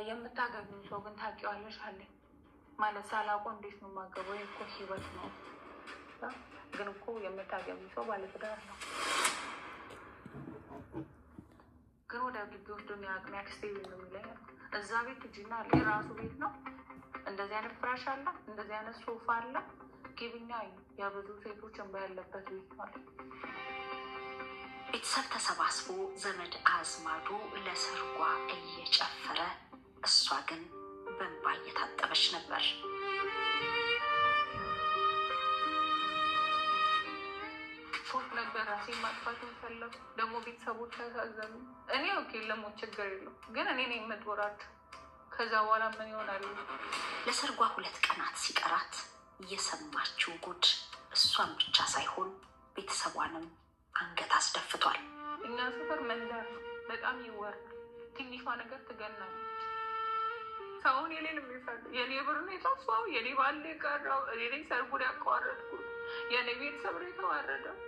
የምታገቢው ሰው ግን ታውቂዋለሽ አለኝ። ማለት ሳላውቀው እንዴት ነው የማገባው? እኮ ህይወት ነው። ግን እኮ የምታገቢው ሰው ባለትዳር ነው። ግን ወደ ግቢ ወስዶ ሚያክስቴ ቤት ነው የሚለኝ። እዛ ቤት እጅና የራሱ ቤት ነው። እንደዚህ አይነት ፍራሽ አለ፣ እንደዚህ አይነት ሶፋ አለ። ግቢኛ የብዙ ሴቶች እንባ ያለበት ቤት ማለት። ቤተሰብ ተሰባስቦ ዘመድ አዝማዱ ለሰርጓ እየጨፈረ እሷ ግን በእንባ እየታጠበች ነበር። ፎቅ ነበር ራሴ ማጥፋት ፈለጉ። ደግሞ ቤተሰቦች ያሳዘኑ። እኔ ኦኬ ለሞት ችግር የለው፣ ግን እኔ ነኝ የምትወራቸው። ከዛ በኋላ ምን ይሆናሉ? ለሰርጓ 2 ቀናት ሲቀራት እየሰማችው ጉድ እሷን ብቻ ሳይሆን ቤተሰቧንም አንገት አስደፍቷል። እኛ ሰፈር መንደር ነው፣ በጣም ይወራል። ትንሿ ነገር ትገናለች። ሰውን የኔን የሚፈልግ የኔ ብር ነው የጠፋው፣ የኔ ባል የቀረው፣ እኔ ነኝ ሰርጉን ያቋረጥኩት፣ የኔ ቤተሰብ ነው የተዋረደው።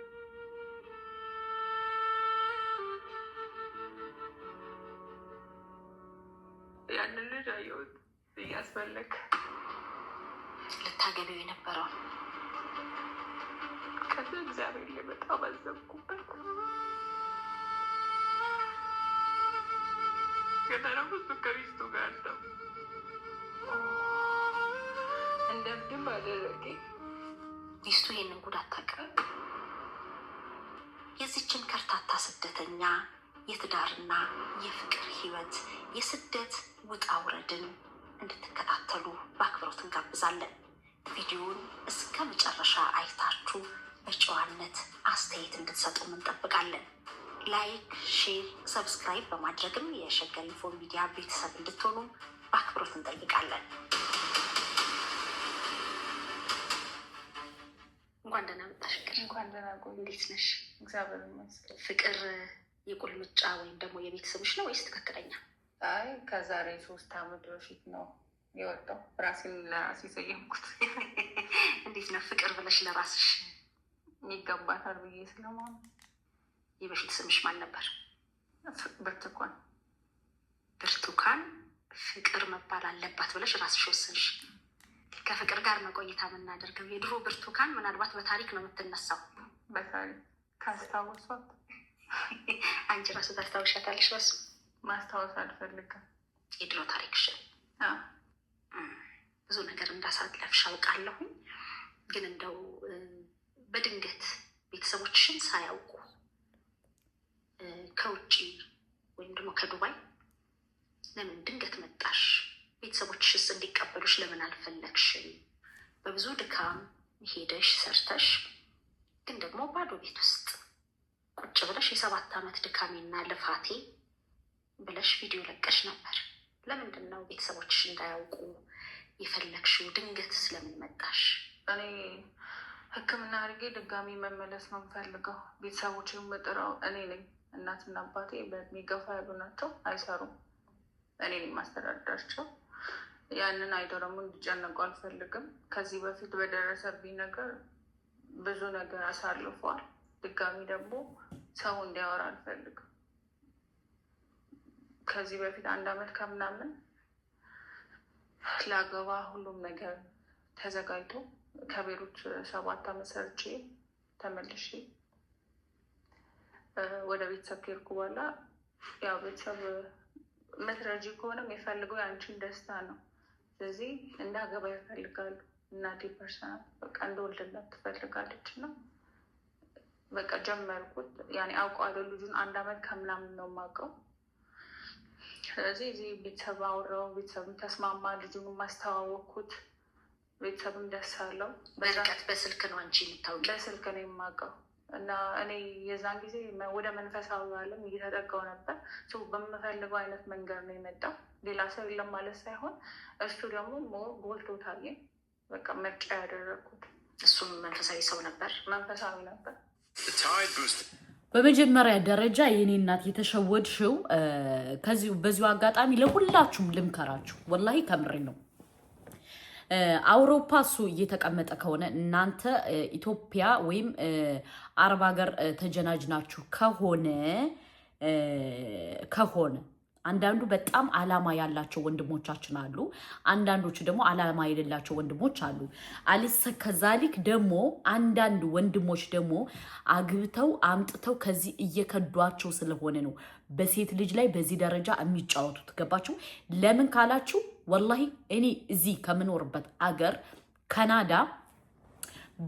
ያንን ልጅ አየሁት እያስፈለግ ልታገቢው የነበረው ከዚ እግዚአብሔር ላይ በጣም አዘንኩበት። ከተረፉት ከሚስቱ ጋር ነው እንደምድም አደረገ። ሚስቱ ይህንን ጉድ አታውቅም። የዚችን ከርታታ ስደተኛ የትዳርና የፍቅር ህይወት የስደት ውጣ ውረድን እንድትከታተሉ በአክብሮት እንጋብዛለን። ቪዲዮውን እስከ መጨረሻ አይታችሁ በጨዋነት አስተያየት እንድትሰጡም እንጠብቃለን። ላይክ፣ ሼር፣ ሰብስክራይብ በማድረግም የሸገር ኢንፎ ሚዲያ ቤተሰብ እንድትሆኑ በአክብሮት እንጠይቃለን። እንኳን ደህና መጣሽ ፍቅር። እንኳን ደህና ቆይ። እንዴት ነሽ? እግዚአብሔር ይመስገን። ፍቅር የቁልምጫ ወይም ደግሞ የቤተሰብሽ ነው ወይስ ትክክለኛ? አይ ከዛሬ 3 ዓመት በፊት ነው የወጣው። ራሴን ለራሴ ሰየምኩት። እንዴት ነው ፍቅር ብለሽ ለራስሽ ይገባታል ብዬ ስለማን። የበፊት ስምሽ ማን ነበር? ብርቱካን። ብርቱካን ፍቅር መባል አለባት ብለሽ ራስሽ ወሰንሽ። ከፍቅር ጋር መቆየታ የምናደርገው የድሮ ብርቱካን ምናልባት በታሪክ ነው የምትነሳው። በታሪክ ካስታወሷት አንቺ ራሱ ታስታውሻታለሽ? በሱ ማስታወስ አልፈልግም። የድሮ ታሪክሽን ብዙ ነገር እንዳሳለፍሽ አውቃለሁኝ። ግን እንደው በድንገት ቤተሰቦችሽን ሳያውቁ ከውጭ ወይም ደግሞ ከዱባይ ለምን ድንገት መጣሽ? ቤተሰቦችሽስ እንዲቀበሉሽ ለምን አልፈለግሽም? በብዙ ድካም ሄደሽ ሰርተሽ ግን ደግሞ ባዶ ቤት ውስጥ ቁጭ ብለሽ የ7 ዓመት ድካሜና ልፋቴ ብለሽ ቪዲዮ ለቀሽ ነበር። ለምንድን ነው ቤተሰቦችሽ እንዳያውቁ የፈለግሽው? ድንገት ስለምን መጣሽ? እኔ ሕክምና አድርጌ ድጋሚ መመለስ ነው የምፈልገው። ቤተሰቦችን መጥራው እኔ ነኝ። እናትና አባቴ በእድሜ ገፋ ያሉ ናቸው፣ አይሰሩም። እኔ ነኝ ማስተዳደራቸው። ያንን አይተው ደግሞ እንዲጨነቁ አልፈልግም። ከዚህ በፊት በደረሰብኝ ነገር ብዙ ነገር አሳልፏል። ድጋሚ ደግሞ ሰው እንዲያወራ አልፈልግም። ከዚህ በፊት 1 ዓመት ከምናምን ላገባ ሁሉም ነገር ተዘጋጅቶ ከቤሩት 7 ዓመት ሰርቼ ተመልሼ ወደ ቤተሰብ ከሄድኩ በኋላ ያው ቤተሰብ መትረጂ ከሆነም የፈልገው የአንቺን ደስታ ነው። ስለዚህ እንዳገባ ይፈልጋሉ። እናቴ ፐርሰናል በቃ እንደወልድላት ትፈልጋለች እና በቃ ጀመርኩት። ያኔ አውቀዋለሁ ልጁን 1 ዓመት ከምናምን ነው የማውቀው። ስለዚህ እዚህ ቤተሰብ አወራው፣ ቤተሰብም ተስማማ፣ ልጁን ማስተዋወቅኩት፣ ቤተሰብም ደስ አለው። በርቀት በስልክ ነው አንቺ የምታውቂ? በስልክ ነው የማውቀው እና እኔ የዛን ጊዜ ወደ መንፈሳዊ ዓለም እየተጠጋው ነበር። በምፈልገው አይነት መንገድ ነው የመጣው። ሌላ ሰው የለም ማለት ሳይሆን እሱ ደግሞ ጎልቶ ታየኝ። በቃ ምርጫ ያደረግኩት። እሱም መንፈሳዊ ሰው ነበር? መንፈሳዊ ነበር። በመጀመሪያ ደረጃ የኔ እናት የተሸወድሽው በዚሁ አጋጣሚ ለሁላችሁም ልምከራችሁ፣ ወላሂ ከምሬ ነው። አውሮፓ እሱ እየተቀመጠ ከሆነ እናንተ ኢትዮጵያ ወይም አረብ ሀገር ተጀናጅናችሁ ከሆነ አንዳንዱ በጣም አላማ ያላቸው ወንድሞቻችን አሉ። አንዳንዶቹ ደግሞ አላማ የሌላቸው ወንድሞች አሉ። አሊሰ ከዛሊክ ደግሞ አንዳንድ ወንድሞች ደግሞ አግብተው አምጥተው ከዚህ እየከዷቸው ስለሆነ ነው በሴት ልጅ ላይ በዚህ ደረጃ የሚጫወቱት። ገባችሁ? ለምን ካላችሁ ወላሂ እኔ እዚህ ከምኖርበት አገር ካናዳ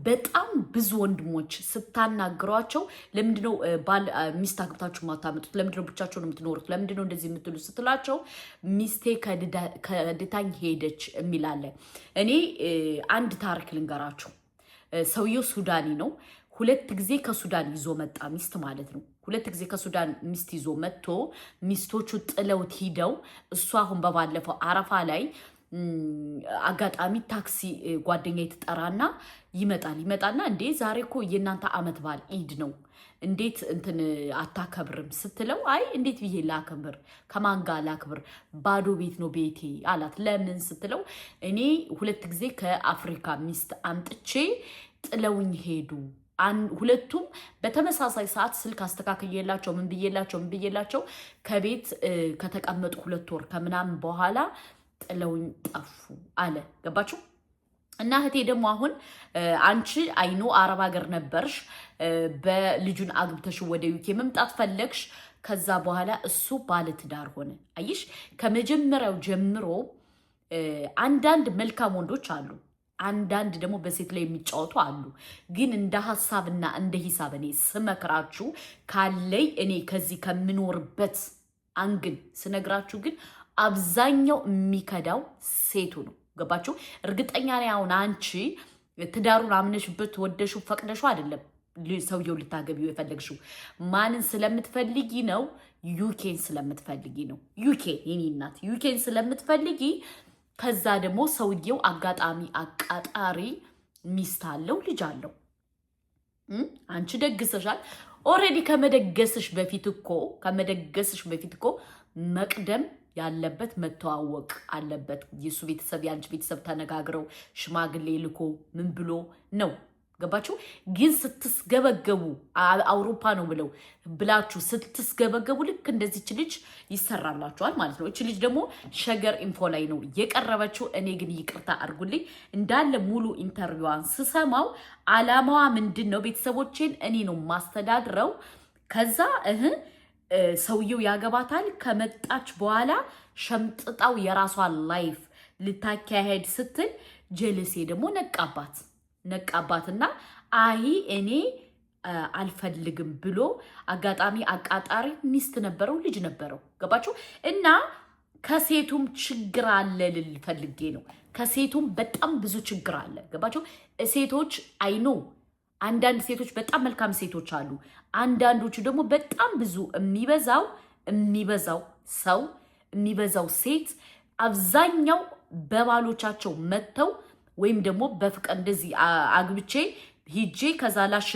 በጣም ብዙ ወንድሞች ስታናግሯቸው ለምንድነው ባል ሚስት አግብታችሁ ማታመጡት? ለምንድነው ብቻችሁን የምትኖሩት? ለምንድነው እንደዚህ የምትሉ ስትላቸው ሚስቴ ከድታኝ ሄደች የሚላለ። እኔ አንድ ታሪክ ልንገራችሁ። ሰውየው ሱዳኒ ነው። 2 ጊዜ ከሱዳን ይዞ መጣ፣ ሚስት ማለት ነው። 2 ጊዜ ከሱዳን ሚስት ይዞ መጥቶ ሚስቶቹ ጥለውት ሂደው እሱ አሁን በባለፈው አረፋ ላይ አጋጣሚ ታክሲ ጓደኛ የተጠራና ይመጣና እንዴ ዛሬ እኮ የእናንተ አመት በዓል ኢድ ነው እንዴት እንትን አታከብርም ስትለው አይ እንዴት ብዬ ላከብር ከማን ጋር ላክብር ባዶ ቤት ነው ቤቴ አላት። ለምን ስትለው እኔ 2 ጊዜ ከአፍሪካ ሚስት አምጥቼ ጥለውኝ ሄዱ። ሁለቱም በተመሳሳይ ሰዓት ስልክ አስተካክየላቸው ምን ብዬላቸው ከቤት ከተቀመጡ 2 ወር ከምናምን በኋላ ጥለውኝ ጠፉ አለ። ገባችሁ? እና እህቴ ደግሞ አሁን አንቺ አይኖ አረብ ሀገር ነበርሽ፣ በልጁን አግብተሽ ወደ ዩኬ መምጣት ፈለግሽ። ከዛ በኋላ እሱ ባለትዳር ሆነ። አይሽ ከመጀመሪያው ጀምሮ አንዳንድ መልካም ወንዶች አሉ፣ አንዳንድ ደግሞ በሴት ላይ የሚጫወቱ አሉ። ግን እንደ ሀሳብና እንደ ሂሳብ እኔ ስመክራችሁ ካለይ እኔ ከዚህ ከምኖርበት አንግል ስነግራችሁ ግን አብዛኛው የሚከዳው ሴቱ ነው። ገባችሁ? እርግጠኛ ነኝ አሁን አንቺ ትዳሩን አምነሽበት ወደሽው ፈቅደሽው አይደለም ሰውየው ልታገቢው የፈለግሽው። ማንን ስለምትፈልጊ ነው? ዩኬን ስለምትፈልጊ ነው። ዩኬ የኔ እናት ዩኬን ስለምትፈልጊ። ከዛ ደግሞ ሰውየው አጋጣሚ አቃጣሪ ሚስት አለው፣ ልጅ አለው። አንቺ ደግሰሻል። ኦልሬዲ ከመደገስሽ በፊት እኮ መቅደም ያለበት መተዋወቅ አለበት። የሱ ቤተሰብ የአንቺ ቤተሰብ ተነጋግረው ሽማግሌ ልኮ ምን ብሎ ነው። ገባችሁ? ግን ስትስገበገቡ አውሮፓ ነው ብላችሁ ስትስገበገቡ ልክ እንደዚች ልጅ ይሰራላችኋል ማለት ነው። እች ልጅ ደግሞ ሸገር ኢንፎ ላይ ነው የቀረበችው። እኔ ግን ይቅርታ አድርጉልኝ እንዳለ ሙሉ ኢንተርቪዋን ስሰማው አላማዋ ምንድን ነው? ቤተሰቦቼን እኔ ነው ማስተዳድረው። ከዛ ሰውየው ያገባታል። ከመጣች በኋላ ሸምጥጣው የራሷን ላይፍ ልታካሄድ ስትል ጀለሴ ደግሞ ነቃባትና አይ እኔ አልፈልግም ብሎ አጋጣሚ አቃጣሪ ሚስት ነበረው፣ ልጅ ነበረው። ገባችሁ? እና ከሴቱም ችግር አለ ልል ፈልጌ ነው። ከሴቱም በጣም ብዙ ችግር አለ። ገባችሁ? ሴቶች አይኖ አንዳንድ ሴቶች በጣም መልካም ሴቶች አሉ። አንዳንዶቹ ደግሞ በጣም ብዙ የሚበዛው ሴት አብዛኛው በባሎቻቸው መተው ወይም ደግሞ በፍቅር እንደዚህ አግብቼ ሂጄ ከዛ ላሽ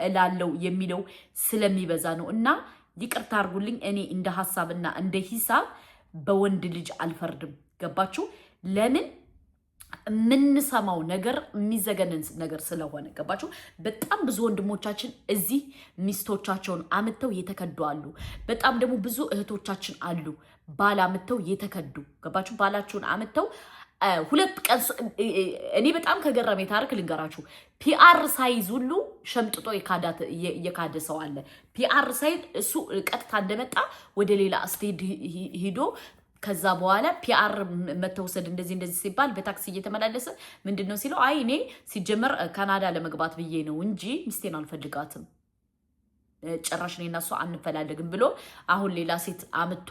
እላለው የሚለው ስለሚበዛ ነው። እና ይቅርታ አድርጉልኝ፣ እኔ እንደ ሀሳብና እንደ ሂሳብ በወንድ ልጅ አልፈርድም። ገባችሁ? ለምን የምንሰማው ነገር የሚዘገንን ነገር ስለሆነ። ገባችሁ? በጣም ብዙ ወንድሞቻችን እዚህ ሚስቶቻቸውን አምተው የተከዱ አሉ። በጣም ደግሞ ብዙ እህቶቻችን አሉ ባል አምተው የተከዱ። ገባችሁ? ባላቸውን አምተው 2 ቀን እኔ በጣም ከገረመኝ ታሪክ ልንገራችሁ። ፒአር ሳይዝ ሁሉ ሸምጥጦ የካደ ሰው አለ። ፒአር ሳይዝ እሱ ቀጥታ እንደመጣ ወደ ሌላ ስቴድ ሂዶ ከዛ በኋላ ፒአር መተውሰድ እንደዚህ ሲባል በታክሲ እየተመላለሰ ምንድነው ሲለው አይ እኔ ሲጀመር ካናዳ ለመግባት ብዬ ነው እንጂ ሚስቴን አልፈልጋትም፣ ጭራሽ እኔና እሷ አንፈላለግም ብሎ አሁን ሌላ ሴት አምቶ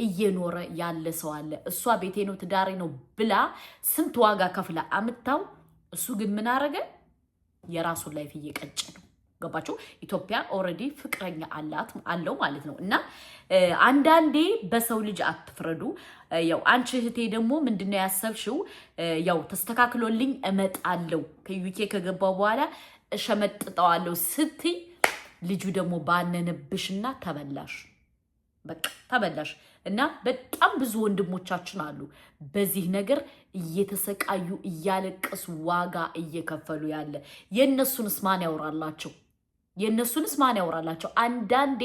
እየኖረ ያለ ሰው አለ። እሷ ቤቴ ነው ትዳሬ ነው ብላ ስንት ዋጋ ከፍላ አምታው፣ እሱ ግን ምን አረገ? የራሱን ላይፍ እየቀጨ ነው። ገባችሁ? ኢትዮጵያ ኦልሬዲ ፍቅረኛ አለው ማለት ነው። እና አንዳንዴ በሰው ልጅ አትፍረዱ። ያው አንቺ እህቴ ደግሞ ምንድነው ያሰብሽው? ያው ተስተካክሎልኝ እመጣለሁ ከዩኬ ከገባው በኋላ እሸመጥጠዋለሁ ስትይ ልጁ ደግሞ ባነነብሽና ተበላሽ። በቃ ተበላሽ። እና በጣም ብዙ ወንድሞቻችን አሉ በዚህ ነገር እየተሰቃዩ እያለቀሱ ዋጋ እየከፈሉ ያለ። የእነሱንስ ማን ያወራላቸው? የእነሱንስ ማን ያወራላቸው? አንዳንዴ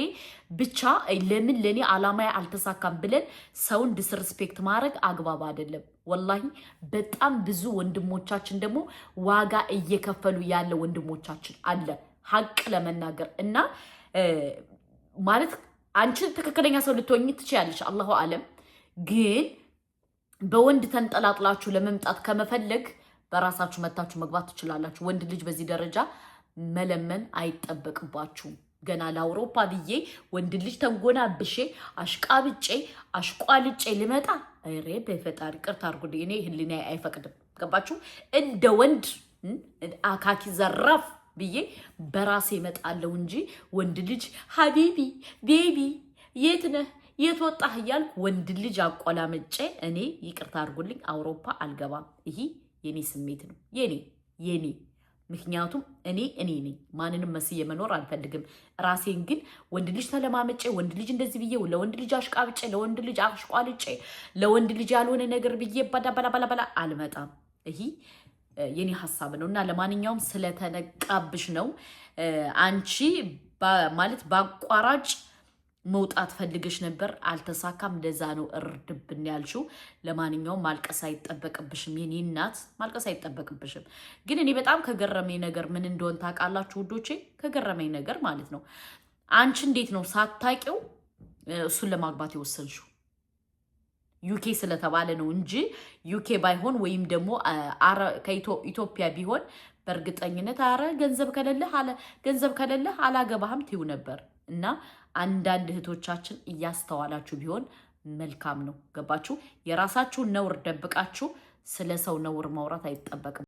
ብቻ ለምን ለእኔ አላማዬ አልተሳካም ብለን ሰውን ዲስርስፔክት ማድረግ አግባብ አይደለም። ወላሂ በጣም ብዙ ወንድሞቻችን ደግሞ ዋጋ እየከፈሉ ያለ ወንድሞቻችን አለ ሀቅ ለመናገር እና ማለት አንቺ ትክክለኛ ሰው ልትሆኚ ትችያለሽ፣ አላሁ አለም። ግን በወንድ ተንጠላጥላችሁ ለመምጣት ከመፈለግ በራሳችሁ መታችሁ መግባት ትችላላችሁ። ወንድ ልጅ በዚህ ደረጃ መለመን አይጠበቅባችሁም። ገና ለአውሮፓ ብዬ ወንድ ልጅ ተንጎናብሼ አሽቃብጬ አሽቋልጬ ልመጣ ሬ በፈጣሪ ቅርታ አድርጉልኝ፣ እኔ ህሊና አይፈቅድም። ገባችሁ? እንደ ወንድ አካኪ ዘራፍ ብዬ በራሴ እመጣለሁ እንጂ ወንድ ልጅ ሀቢቢ ቤቢ የት ነህ የት ወጣህ እያልኩ ወንድ ልጅ አቆላመጬ እኔ ይቅርታ አድርጉልኝ አውሮፓ አልገባም። ይሄ የኔ ስሜት ነው፣ የኔ ምክንያቱም እኔ ነኝ። ማንንም መስዬ መኖር አልፈልግም። ራሴን ግን ወንድ ልጅ ተለማመጬ ወንድ ልጅ እንደዚህ ብዬ ለወንድ ልጅ አሽቃብጬ ለወንድ ልጅ አሽቋልጬ ለወንድ ልጅ ያልሆነ ነገር ብዬ ባላ አልመጣም። ይሄ የኔ ሀሳብ ነው እና ለማንኛውም ስለተነቃብሽ ነው አንቺ ማለት በአቋራጭ መውጣት ፈልገሽ ነበር፣ አልተሳካም። ለዛ ነው እርድብን ያልሽው። ለማንኛውም ማልቀስ አይጠበቅብሽም የኔ እናት፣ ማልቀስ አይጠበቅብሽም። ግን እኔ በጣም ከገረመኝ ነገር ምን እንደሆነ ታውቃላችሁ ውዶቼ? ከገረመኝ ነገር ማለት ነው አንቺ እንዴት ነው ሳታውቂው እሱን ለማግባት የወሰንሽው? ዩኬ ስለተባለ ነው እንጂ ዩኬ ባይሆን ወይም ደግሞ ከኢትዮጵያ ቢሆን በእርግጠኝነት አረ ገንዘብ ከሌለህ አላገባህም ትይው ነበር። እና አንዳንድ እህቶቻችን እያስተዋላችሁ ቢሆን መልካም ነው። ገባችሁ? የራሳችሁን ነውር ደብቃችሁ ስለ ሰው ነውር ማውራት አይጠበቅም።